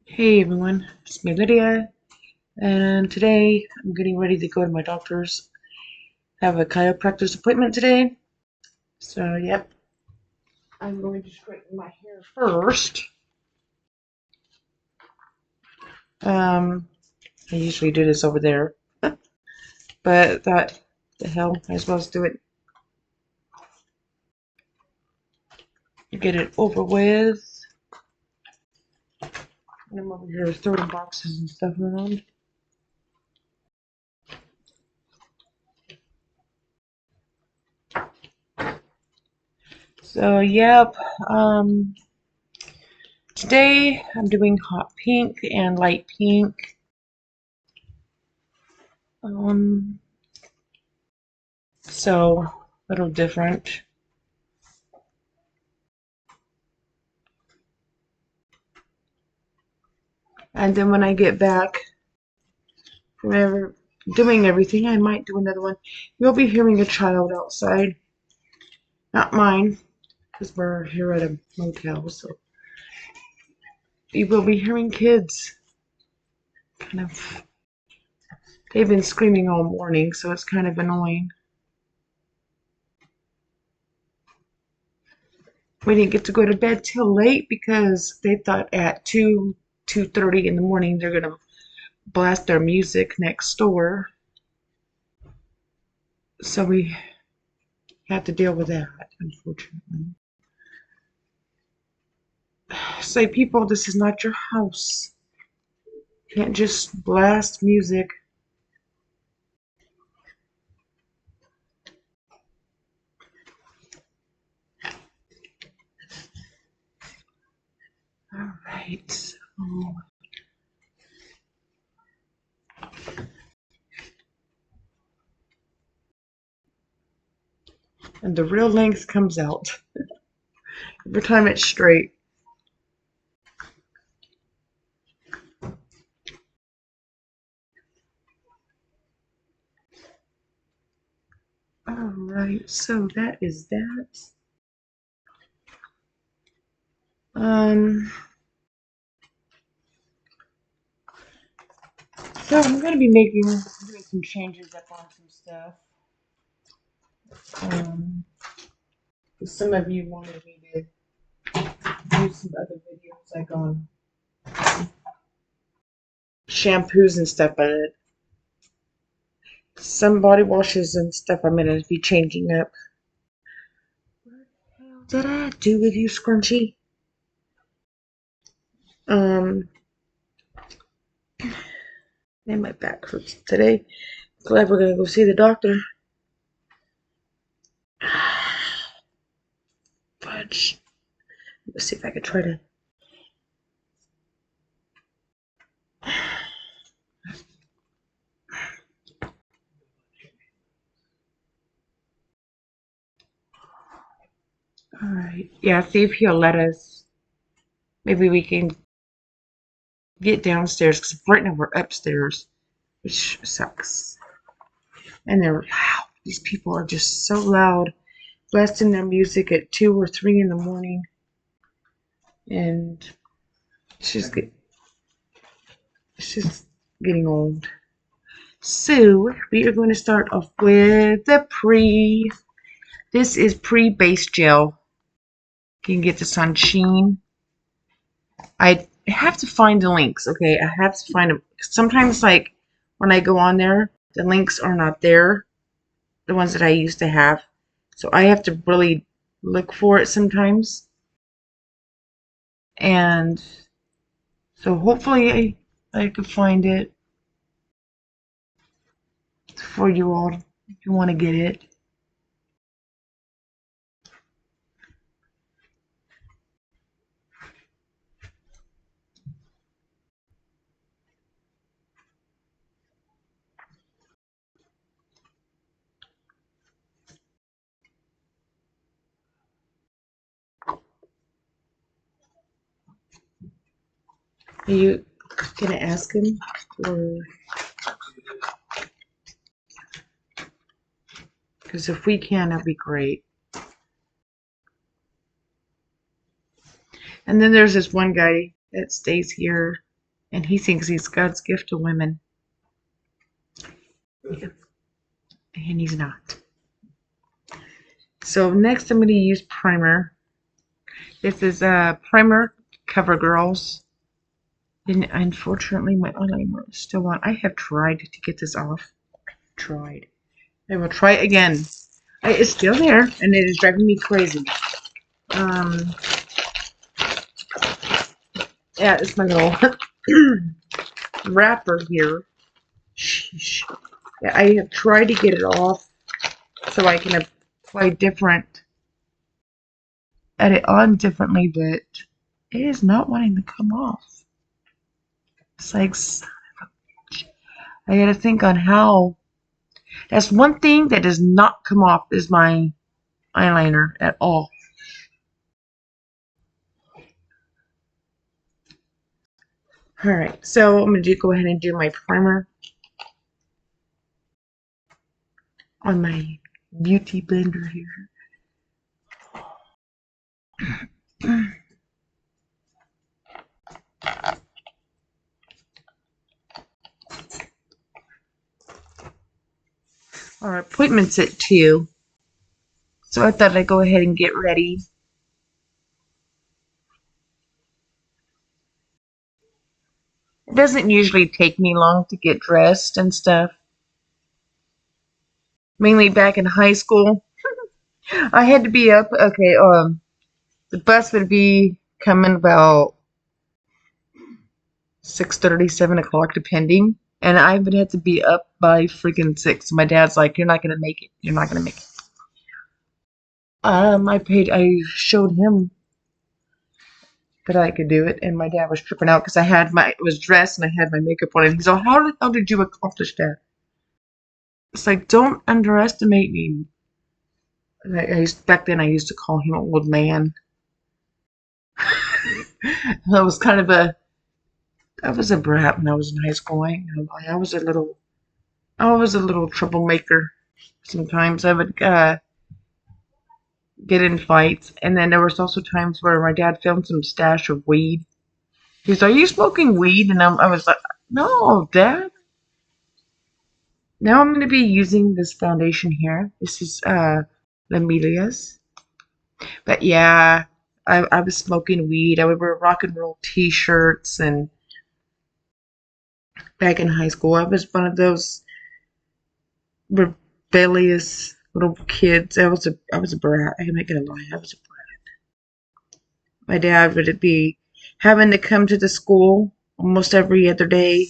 Hey everyone, it's me Lydia, and today I'm getting ready to go to my doctor's. I have a chiropractor's appointment today, so yep, I'm going to straighten my hair first. Um, I usually do this over there, but thought, the hell, I as well as do it, get it over with. And I'm over here throwing boxes and stuff around. So yep, today I'm doing hot pink and light pink. So a little different. And then when I get back from doing everything, I might do another one. You'll be hearing a child outside. Not mine, because we're here at a motel, so you will be hearing kids. Kind of, they've been screaming all morning, so it's kind of annoying. We didn't get to go to bed till late because they thought at 2:30 in the morning they're gonna blast their music next door. So we have to deal with that, unfortunately. Say, people, this is not your house. You can't just blast music. All right. So, and the real length comes out every time it's straight. All right. So that is that. Um. So I'm gonna be doing some changes up on some stuff. Um. Some of you wanted me to do some other videos like on shampoos and stuff, but some body washes and stuff I'm gonna be changing up. What the hell did I do with you, Scrunchy? Um. And my back hurts today. Glad we're gonna go see the doctor. Fudge. Let's see if I can try to. Alright. Yeah, see if he'll let us. Maybe we can get downstairs, because right now we're upstairs, which sucks. And they're loud. These people are just so loud, blasting their music at 2 or 3 in the morning. And she's getting old. So we are going to start off with the pre. This is pre-base gel. You can get this on Sheen. I have to find the links. Okay, I have to find them. Sometimes, like when I go on there, the links are not there. The ones that I used to have, so I have to really look for it sometimes. And so hopefully I can find it for you all if you want to get it. Are you gonna ask him, or because if we can, that'd be great. And then there's this one guy that stays here. And he thinks he's God's gift to women. And he's not. So next I'm going to use primer. This is primer CoverGirls. And unfortunately my eyeliner is still on. I have tried to get this off. Tried. I will try again. It's still there and it is driving me crazy. Yeah, it's my little wrapper here. Sheesh. Yeah, I have tried to get it off so I can apply different, add it on differently, but it is not wanting to come off. It's like, I gotta think on how. That's one thing that does not come off is my eyeliner at all. Alright, so I'm going to go ahead and do my primer on my beauty blender here. Our appointment's at 2, so I thought I'd go ahead and get ready. It doesn't usually take me long to get dressed and stuff. Mainly back in high school. I had to be up, okay, the bus would be coming about 6:30, 7 o'clock, depending. And I would have to be up by freaking 6. My dad's like, you're not going to make it. You're not going to make it. I showed him that I could do it. And my dad was tripping out because I was dressed and I had my makeup on. And he's like, how the hell did you accomplish that? It's like, don't underestimate me. Back then I used to call him an old man. I was kind of I was a brat when I was in high school. I was a little troublemaker. Sometimes I would get in fights, and then there was also times where my dad found some stash of weed. He's like, "Are you smoking weed?" And I was like, "No, Dad." Now I'm going to be using this foundation here. This is Lamelia's. But yeah, I was smoking weed. I would wear rock and roll T-shirts, and back in high school, I was one of those rebellious little kids. I was a brat. I'm not gonna lie, I was a brat. My dad would be having to come to the school almost every other day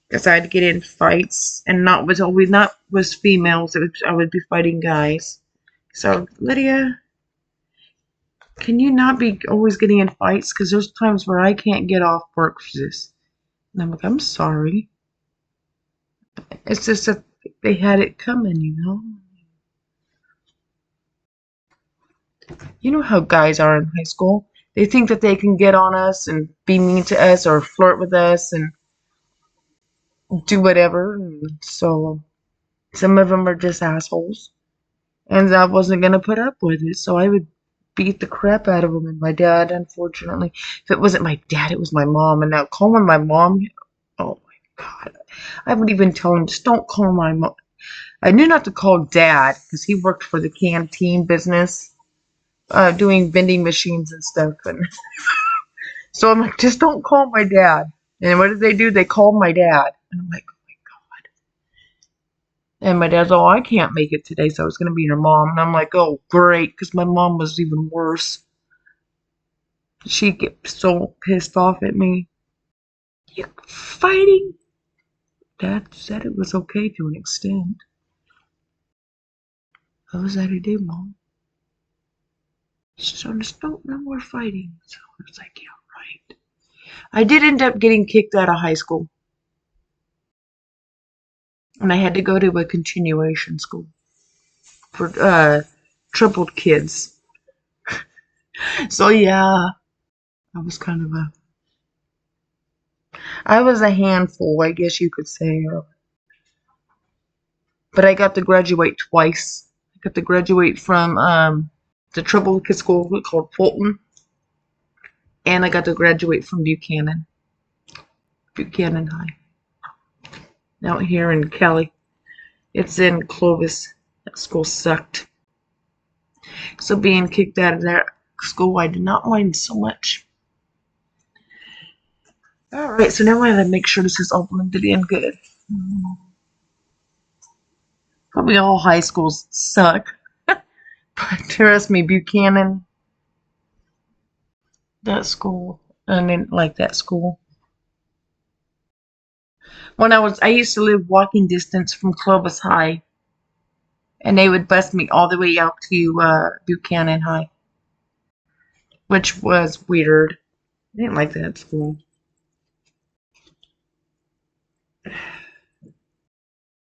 because I had to get in fights, and not with females. I would be fighting guys. So Lydia, can you not be always getting in fights? Because there's times where I can't get off work for this. And I'm like, I'm sorry. It's just that they had it coming, you know. You know how guys are in high school. They think that they can get on us and be mean to us or flirt with us and do whatever. And so some of them are just assholes. And I wasn't going to put up with it. So I would beat the crap out of them. And my dad, unfortunately, if it wasn't my dad, it was my mom. And now calling my mom, oh my God. I would even tell him, just don't call my mom. I knew not to call Dad because he worked for the canteen business. Doing vending machines and stuff. And so I'm like, just don't call my dad. And what did they do? They called my dad. And I'm like, oh my God. And my dad's, oh, I can't make it today, so it's going to be your mom. And I'm like, oh, great, because my mom was even worse. She gets so pissed off at me. You fighting? Dad said it was okay to an extent. How was that a day, Mom? So just no more fighting. So I was like, yeah, right. I did end up getting kicked out of high school. And I had to go to a continuation school for troubled kids. So yeah, I was a handful, I guess you could say. But I got to graduate twice. I got to graduate from the troubled kids school called Fulton. And I got to graduate from Buchanan High. Out here in Cali. It's in Clovis. That school sucked. So being kicked out of that school, I did not mind so much. Alright, so now I gotta make sure this is all blended in good. Probably all high schools suck. But trust me, Buchanan, that school, I didn't like that school. I used to live walking distance from Clovis High, and they would bus me all the way out to Buchanan High, which was weird. I didn't like that school.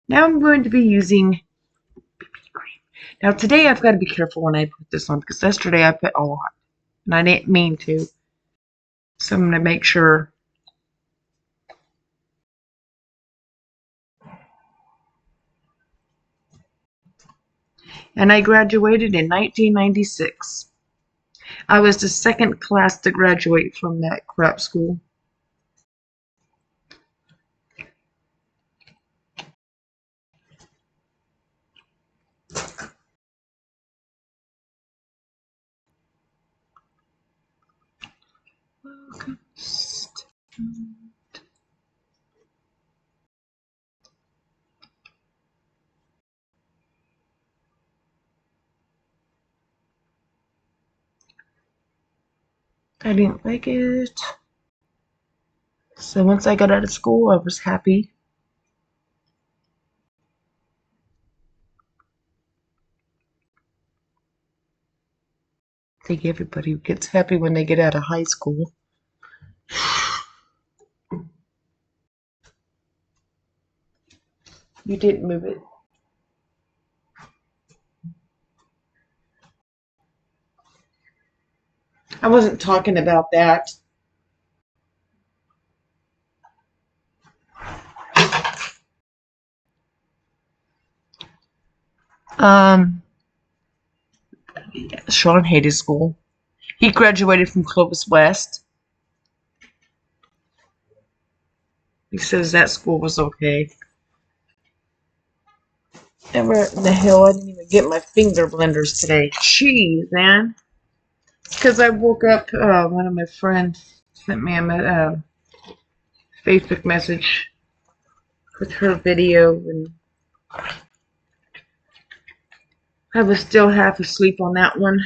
Now I'm going to be using BB cream. Now today I've got to be careful when I put this on because yesterday I put a lot, and I didn't mean to. So I'm going to make sure. And I graduated in 1996. I was the second class to graduate from that crap school. I didn't like it. So once I got out of school, I was happy. I think everybody gets happy when they get out of high school. You didn't move it. I wasn't talking about that. Sean hated school. He graduated from Clovis West. He says that school was okay. Ever in the hell, I didn't even get my finger blenders today. Jeez, man. Because I woke up, one of my friends sent me a Facebook message with her video, and I was still half asleep on that one.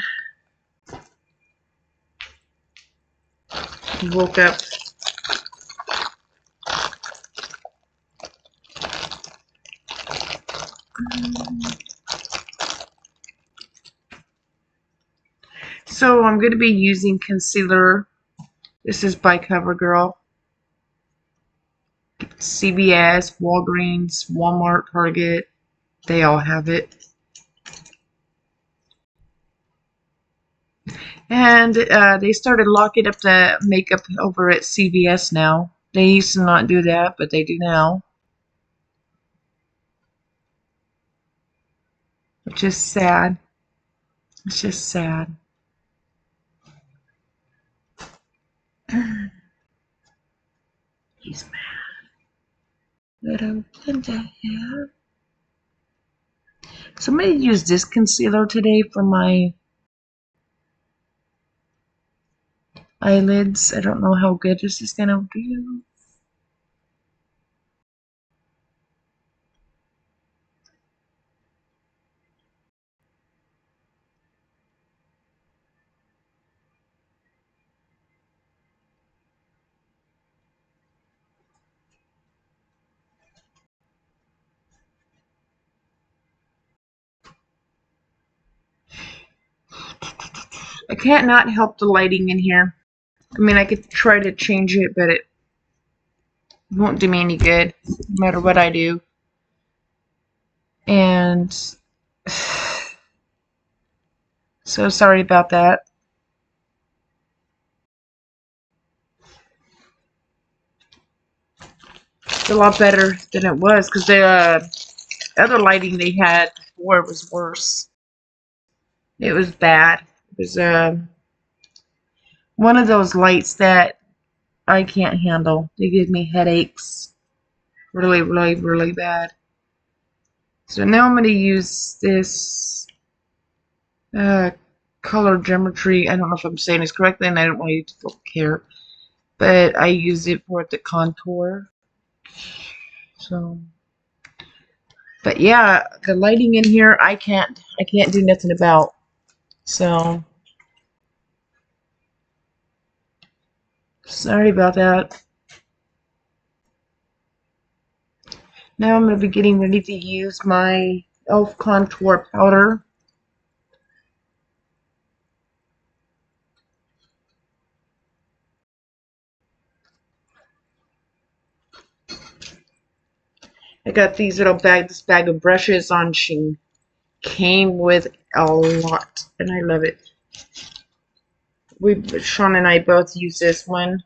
Woke up. So I'm going to be using concealer. This is by CoverGirl. CVS, Walgreens, Walmart, Target. They all have it. And they started locking up the makeup over at CVS now. They used to not do that, but they do now. Which is sad. It's just sad. He's mad. Little Linda here. So I'm going to use this concealer today for my eyelids. I don't know how good this is going to do. I can't not help the lighting in here. I mean, I could try to change it, but it won't do me any good, no matter what I do. And so sorry about that. It's a lot better than it was, because the other lighting they had before was worse. It was bad. It was one of those lights that I can't handle. They give me headaches really, really, really bad. So now I'm going to use this color geometry. I don't know if I'm saying this correctly, and I don't want you to feel care, but I use it for the contour. So, but yeah, the lighting in here, I can't do nothing about. So, sorry about that. Now I'm going to be getting ready to use my e.l.f. contour powder. I got these little this bag of brushes on Shein. Came with a lot, and I love it. Sean and I both use this one.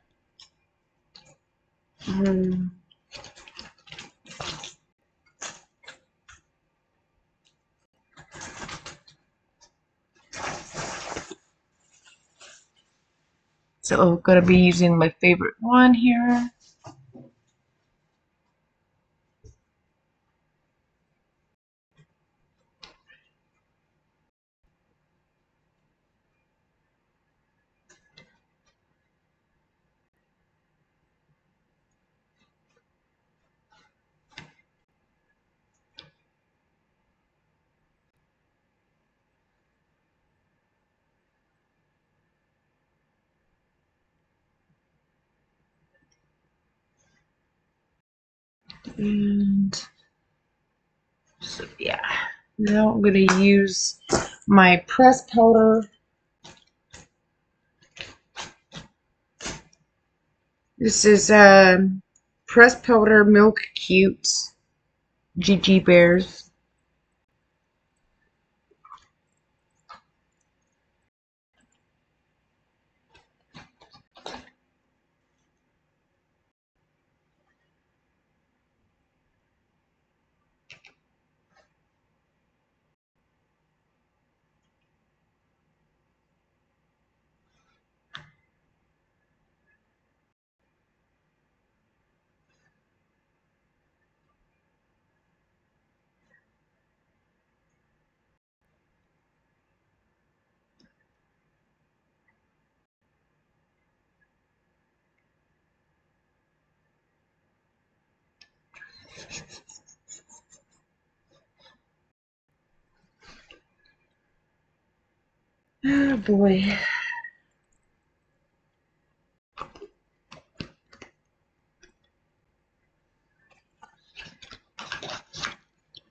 So I'm gonna be using my favorite one here. And so yeah, now I'm going to use my pressed powder. This is pressed powder Milk Cute GeGe Bears. Oh boy.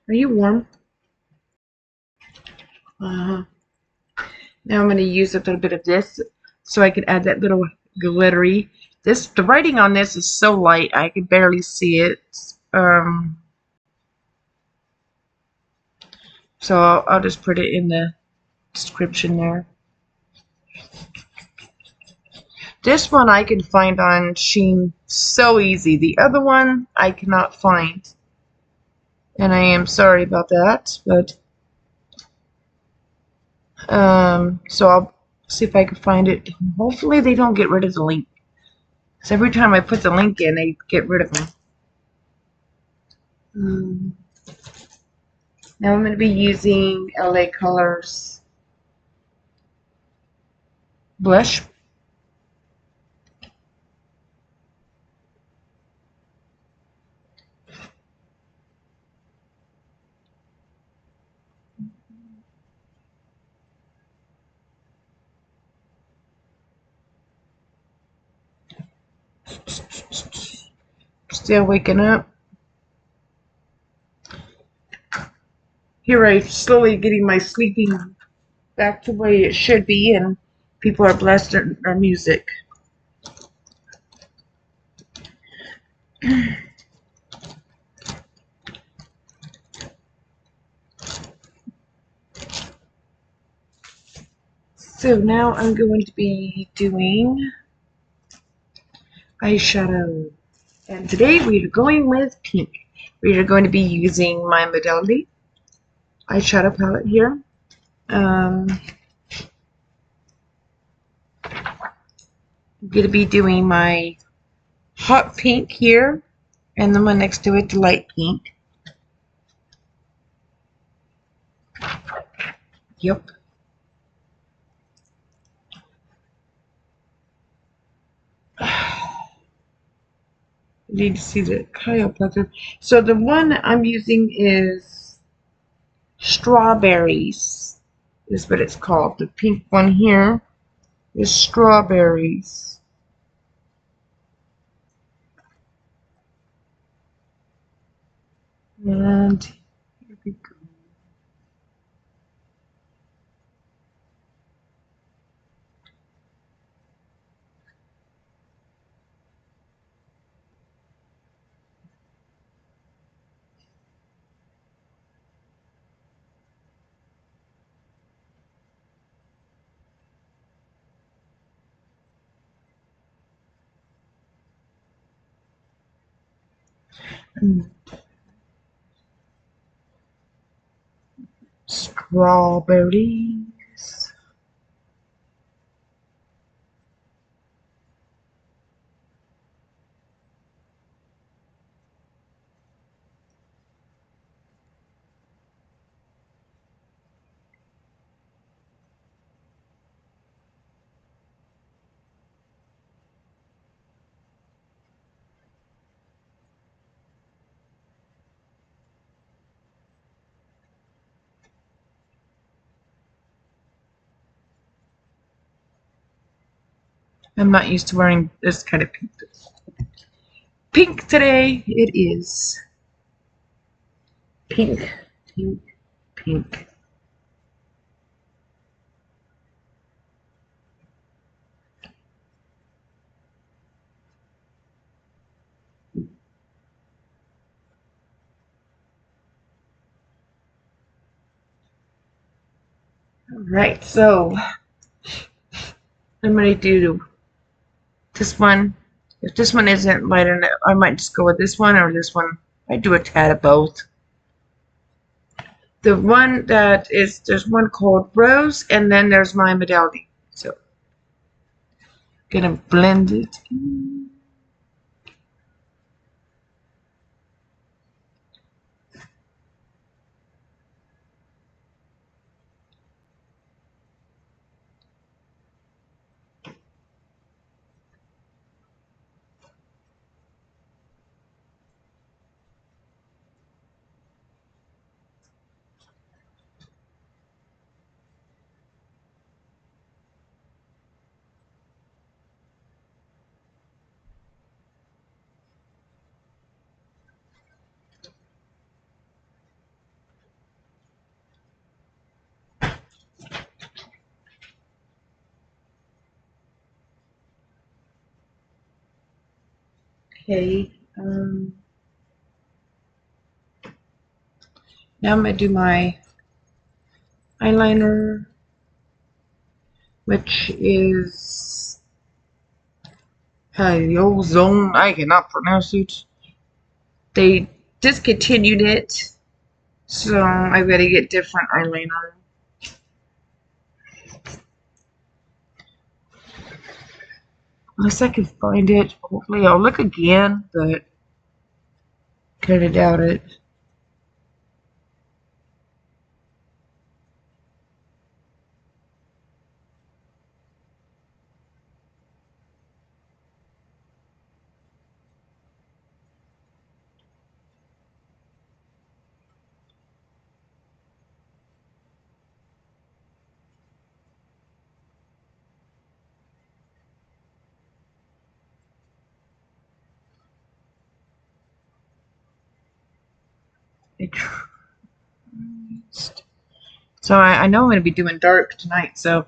Are you warm? Uh-huh. Now I'm going to use a little bit of this so I can add that little glittery. The writing on this is so light I can barely see it. So I'll just put it in the description there. This one I can find on Shein so easy. The other one I cannot find. And I am sorry about that, but so I'll see if I can find it. Hopefully they don't get rid of the link. Because every time I put the link in, they get rid of them. Now I'm going to be using LA Colors blush. Still waking up. Here I'm slowly getting my sleeping back to where it should be, and people are blessed in our music. So now I'm going to be doing eyeshadow. And today we are going with pink. We are going to be using my Modality eyeshadow palette here. I'm going to be doing my hot pink here, and the one next to it, the light pink. Yep. Need to see the chiropractor. So the one I'm using is strawberries, is what it's called. The pink one here is strawberries. And here we go. Strawberries. I'm not used to wearing this kind of pink. Pink today it is. Pink, pink, pink. Alright, so I'm going to do this one. If this one isn't light enough, I might just go with this one or this one. I do a tad of both. The one that is, there's one called Rose, and then there's my medallion. So, gonna blend it in. Okay, now I'm gonna do my eyeliner, which is the old Zone. I cannot pronounce it. They discontinued it, so I've got to get different eyeliner. Unless I can find it. Hopefully I'll look again, but kind of doubt it. So I know I'm going to be doing dark tonight, so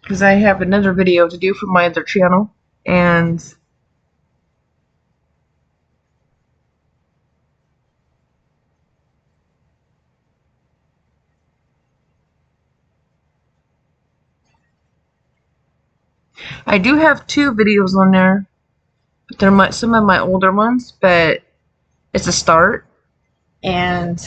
because I have another video to do for my other channel, and I do have 2 videos on there, but they're some of my older ones, but it's a start. And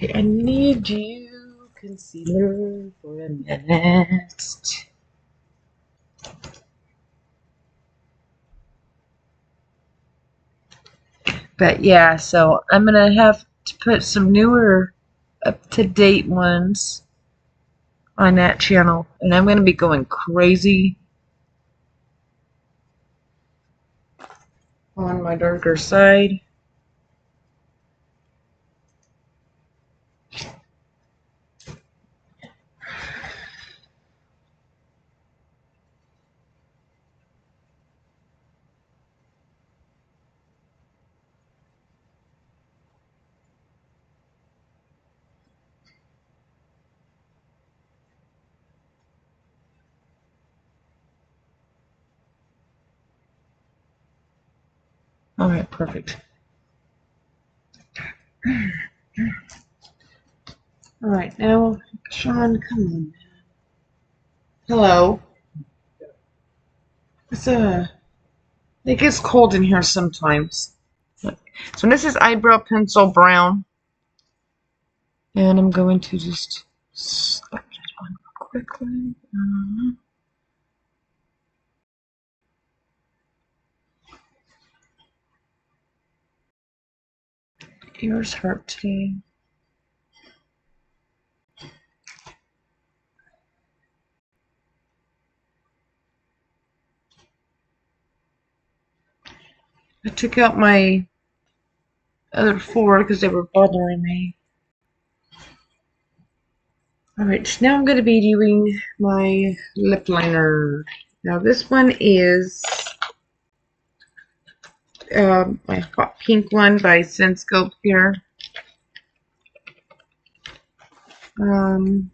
Okay, I need you concealer for a minute. But yeah, so I'm gonna have to put some newer, up-to-date ones on that channel, and I'm gonna be going crazy on my darker side. Alright, perfect. Alright, now, Sean, come on. Hello. It gets cold in here sometimes. So this is eyebrow pencil brown. And I'm going to just slap it on quickly. Ears hurt today. I took out my other four because they were bothering me. Alright, so now I'm going to be doing my lip liner. Now this one is my hot pink one by Stereoscopic here. And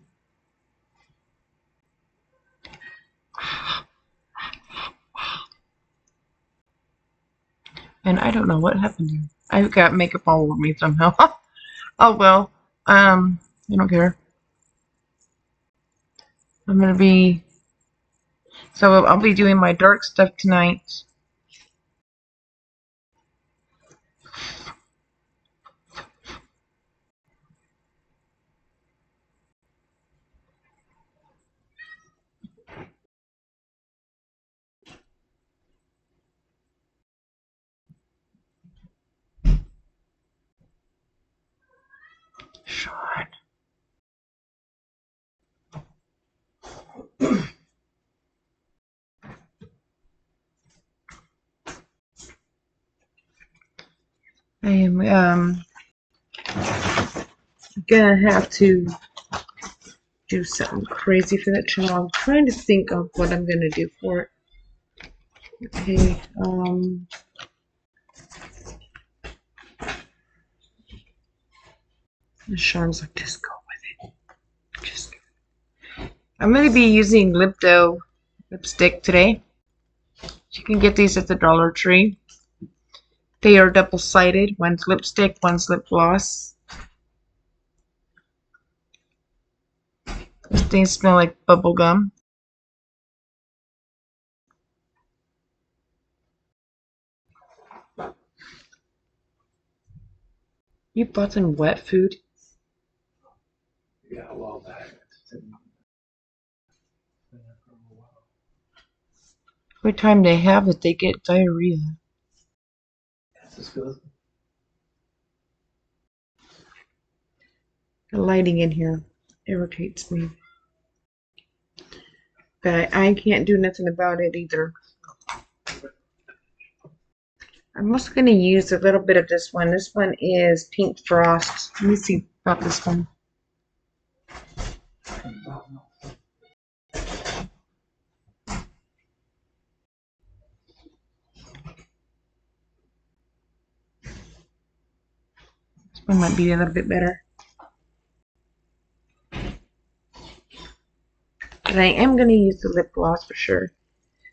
I don't know what happened here. I've got makeup all over me somehow. Oh well. I don't care. I'm gonna be I'll be doing my dark stuff tonight. Sean. I am gonna have to do something crazy for that channel. I'm trying to think of what I'm gonna do for it. Okay, Sean's like, just go with it. Just go. I'm gonna be using blvd lipstick today. You can get these at the Dollar Tree. They are double-sided. One's lipstick, one's lip gloss. These things smell like bubble gum. You bought some wet food? Yeah, a while back. Every time they have it, they get diarrhea. This is good. The lighting in here irritates me. But I can't do nothing about it either. I'm also going to use a little bit of this one. This one is Pink Frost. Let me see about this one. This one might be a little bit better. But I am going to use the lip gloss for sure.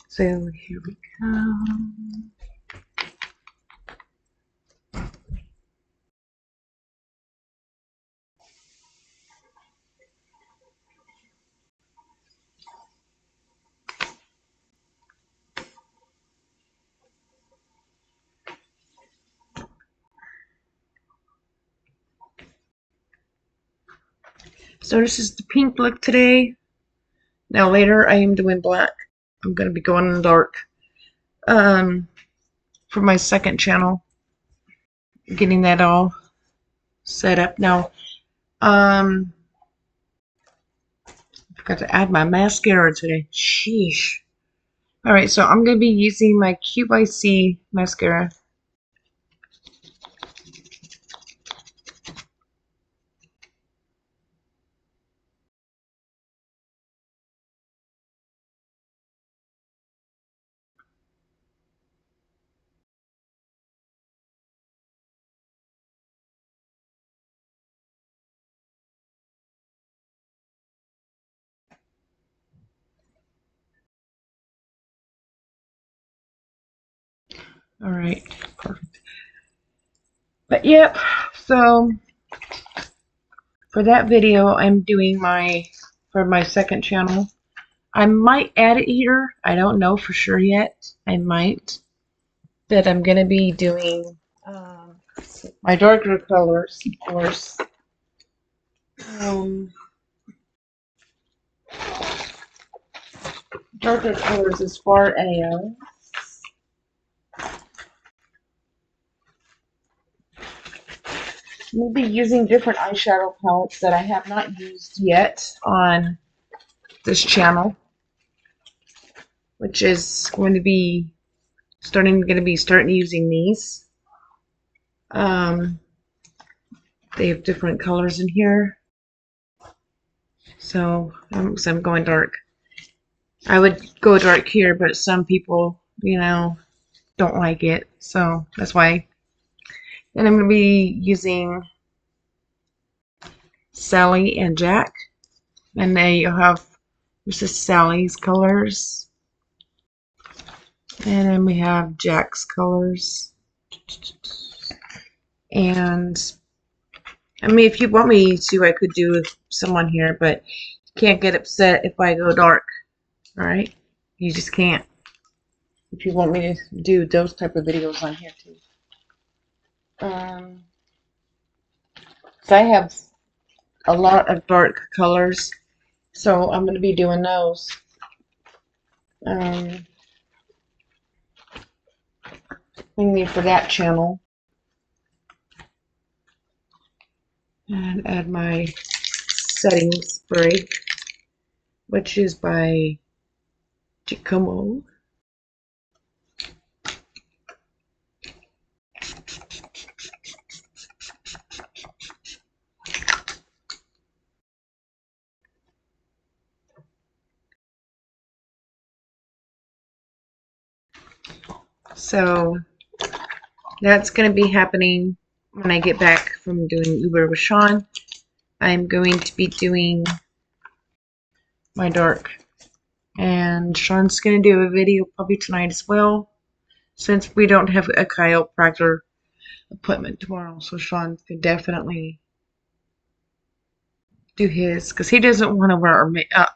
So here we go. So this is the pink look today. Now later I am doing black. I'm going to be going in dark for my second channel. Getting that all set up now. I forgot to add my mascara today. Sheesh. Alright, so I'm going to be using my QYC mascara. Alright, perfect. But yep, so for that video I'm doing for my second channel. I might add it here. I don't know for sure yet. I might. But I'm going to be doing my darker colors, of course. Darker colors as far as maybe using different eyeshadow palettes that I have not used yet on this channel, which is going to be starting using these. They have different colors in here, so I'm going dark. I would go dark here, but some people, you know, don't like it, so that's why. And I'm going to be using Sally and Jack, and they have, this is Sally's colors, and then we have Jack's colors. And I mean, if you want me to, I could do someone here, but you can't get upset if I go dark. Alright? You just can't. If you want me to do those type of videos on here too. So I have a lot of dark colors, so I'm going to be doing those. Mainly for that channel. And add my setting spray, which is by GeCoMO. So that's going to be happening when I get back from doing Uber with Sean. I'm going to be doing my dark. And Sean's going to do a video probably tonight as well, since we don't have a chiropractor appointment tomorrow. So Sean could definitely do his, because he doesn't want to wear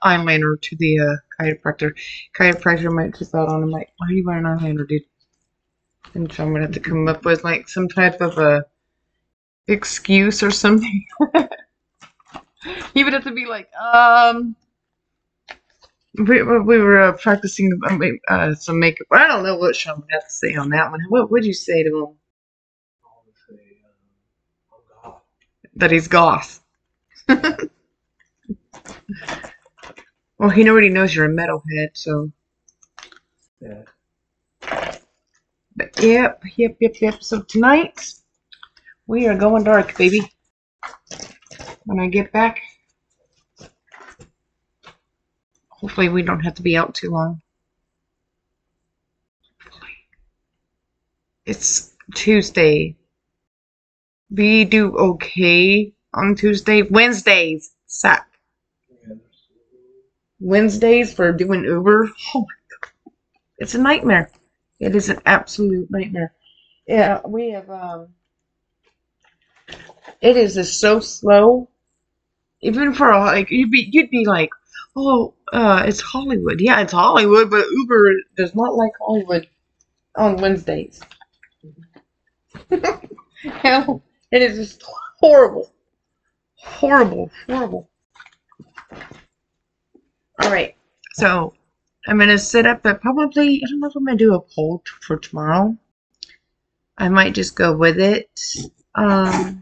eyeliner to the chiropractor. Chiropractor might just out on him like, why are you wearing eyeliner, dude? And so I'm going to have to come up with like some type of a excuse or something. He would have to be like, we were practicing some makeup. I don't know what Sean would have to say on that one. What would you say to him? That he's goth. Well, he already knows you're a metalhead, so. Yeah. But yep. So tonight, we are going dark, baby. When I get back, hopefully we don't have to be out too long. It's Tuesday. We do okay on Tuesday. Wednesdays suck. Wednesdays for doing Uber. Oh my god. It's a nightmare. It is an absolute nightmare. Yeah, we have it is just so slow. Even for like you'd be like, oh, it's Hollywood. Yeah, it's Hollywood, but Uber does not like Hollywood on Wednesdays. Hell, it is just horrible. Horrible. Alright, so I'm going to set up a probably, I don't know if I'm going to do a poll for tomorrow. I might just go with it. I'm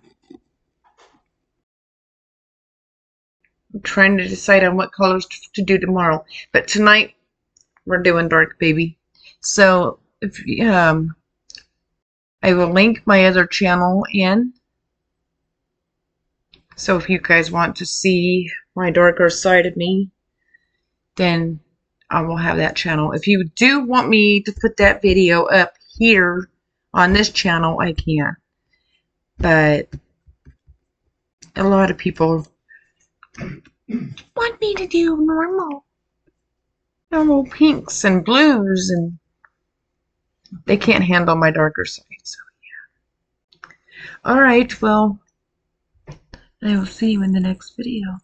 trying to decide on what colors to do tomorrow. But tonight, we're doing dark baby. So, if I will link my other channel in. So if you guys want to see my darker side of me, then I will have that channel. If you do want me to put that video up here on this channel, I can. But a lot of people want me to do normal pinks and blues, and they can't handle my darker side. So yeah. Alright, well, I will see you in the next video.